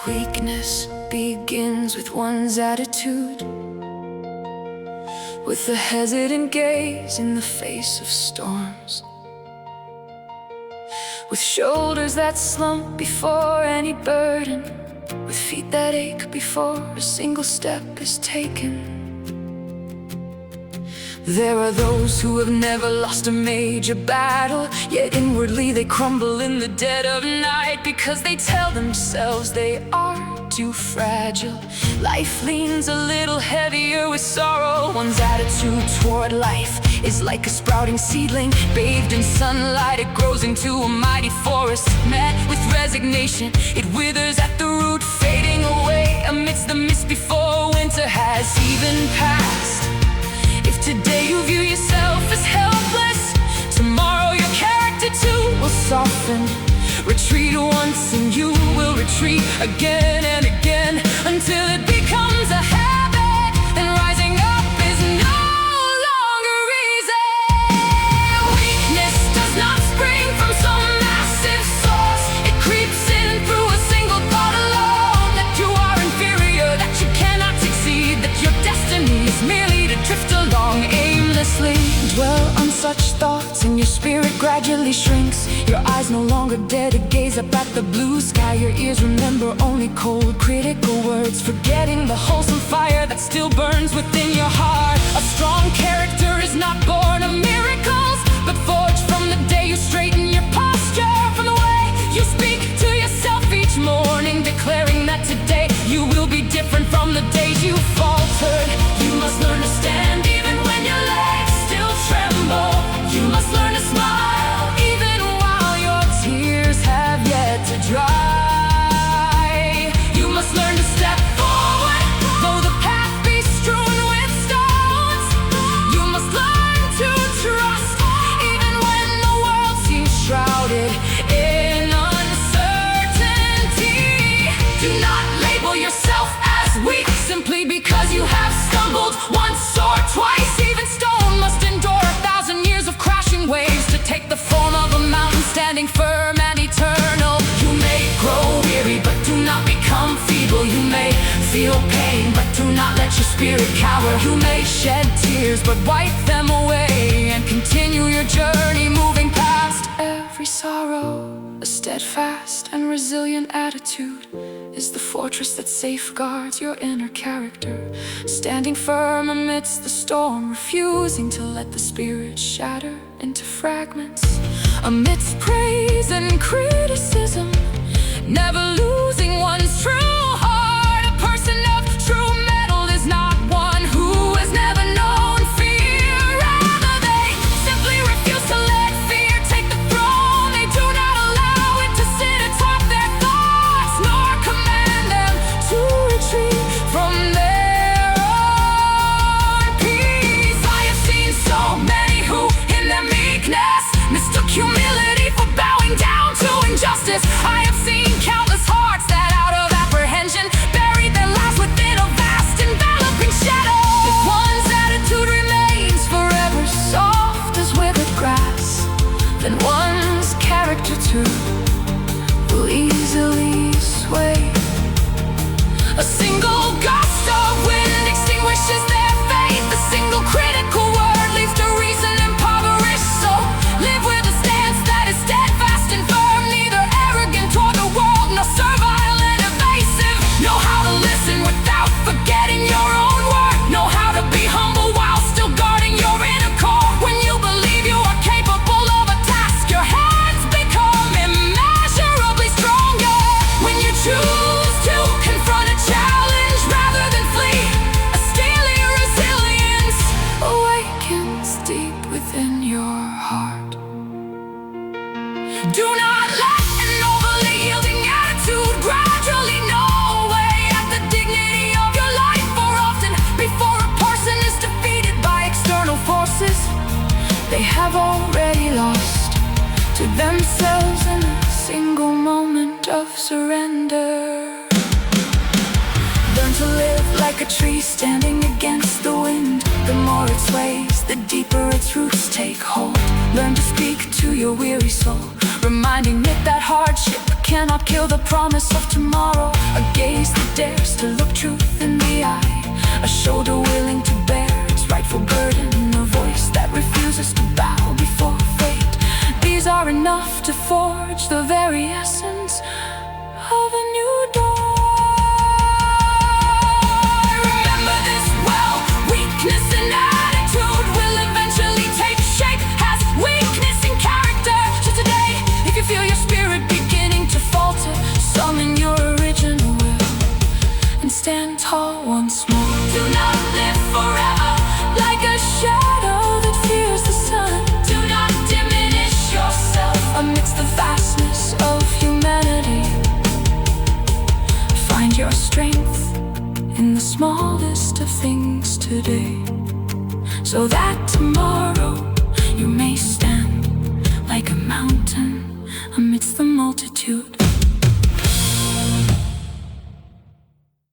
Weakness begins with one's attitude, with a hesitant gaze in the face of storms, with shoulders that slump before any burden, with feet that ache before a single step is taken. There are those who have never lost a major battle, yet inwardly they crumble in the dead of night, because they tell themselves they are too fragile. Life leans a little heavier with sorrow. One's attitude toward life is like a sprouting seedling, bathed in sunlight. It grows into a mighty forest. Met with resignation, it withers at the root, fading away amidst the mist before winter has even passed. If today you view yourself as helpless, tomorrow your character too will soften. Retreat once and you will retreat again and again, until it becomes a habit, and rising up is no longer easy. Weakness does not spring from some massive source. It creeps in through a single thought alone, that you are inferior, that you cannot succeed, that your destiny is merely to drift along aimlessly. Dwell on such thoughts and your spirit gradually shrinks. Your eyes no longer dare to gaze up at the blue sky. Your ears remember only cold, critical words, forgetting the wholesome fire that still burns within your heart. A strong character is not born of miracles, but forged from the day you straighten your posture, from the way you speak to yourself each morning, declaring that today you will be different from the days you faltered. You must learn to stand even when your legs still tremble. You must learn to smile even while your tears have yet to dry. You must learn to step forward, though the path be strewn with stones. You must learn to trust, even when the world seems shrouded in uncertainty. Do not label yourself as weak simply because you have stumbled once or twice. Even stone must endure 1,000 years of crashing waves to take the form of a mountain standing firm and eternal. You may grow weary, but do not become feeble. You may feel pain, but do not let your spirit cower. You may shed tears, but wipe them away and continue your journey, moving past every sorrow. A steadfast and resilient attitude is the fortress that safeguards your inner character, standing firm amidst the storm, refusing to let the spirit shatter into fragments. Amidst praise and criticism, never losing one's true heart. A person of true metal is not one who has never known fear. Rather, they simply refuse to let fear take the throne. They do not allow it to sit atop their thoughts, nor command them to retreat from their own peace. I have seen so many who, in their meekness, mistook humility for bowing down to injustice. I have seen countless hearts that, out of apprehension, buried their lives within a vast enveloping shadow. If one's attitude remains forever soft as withered grass, then one's character too will easily sway. A single gust of wind extinguishes their faith. A single critical word leaves to reason impoverished. So live with a stance that is steadfast and firm, neither arrogant toward the world nor servile and evasive. Know how to listen without forgetting your own worth. Know how to be humble while still guarding your inner core. When you believe you are capable of a task, your hands become immeasurably stronger. When you choose to confront a challenge rather than flee, a steely resilience awakens deep within your heart. Do not let an overly yielding attitude gradually gnaw away at the dignity of your life. For often, before a person is defeated by external forces, they have already lost to themselves in a single moment of surrender. Learn to live like a tree standing against the wind. The more it sways, the deeper its roots take hold. Learn to speak to your weary soul, reminding it that hardship cannot kill the promise of tomorrow. A gaze that dares to look truth in the eye, a shoulder willing to bear its rightful burden, a voice that refuses to bow before fate. These are enough to forge the very essence of a new dawn. Remember this well, weakness and attitude will eventually take shape as weakness in character. So today, if you feel your spirit beginning to falter, summon your original will and stand tall once more. Do not live forever like a shadow that fears the sun. Do not diminish yourself amidst the vastness of humanity. Find your strength in the smallest of things today, so that tomorrow you may stand like a mountain amidst the multitude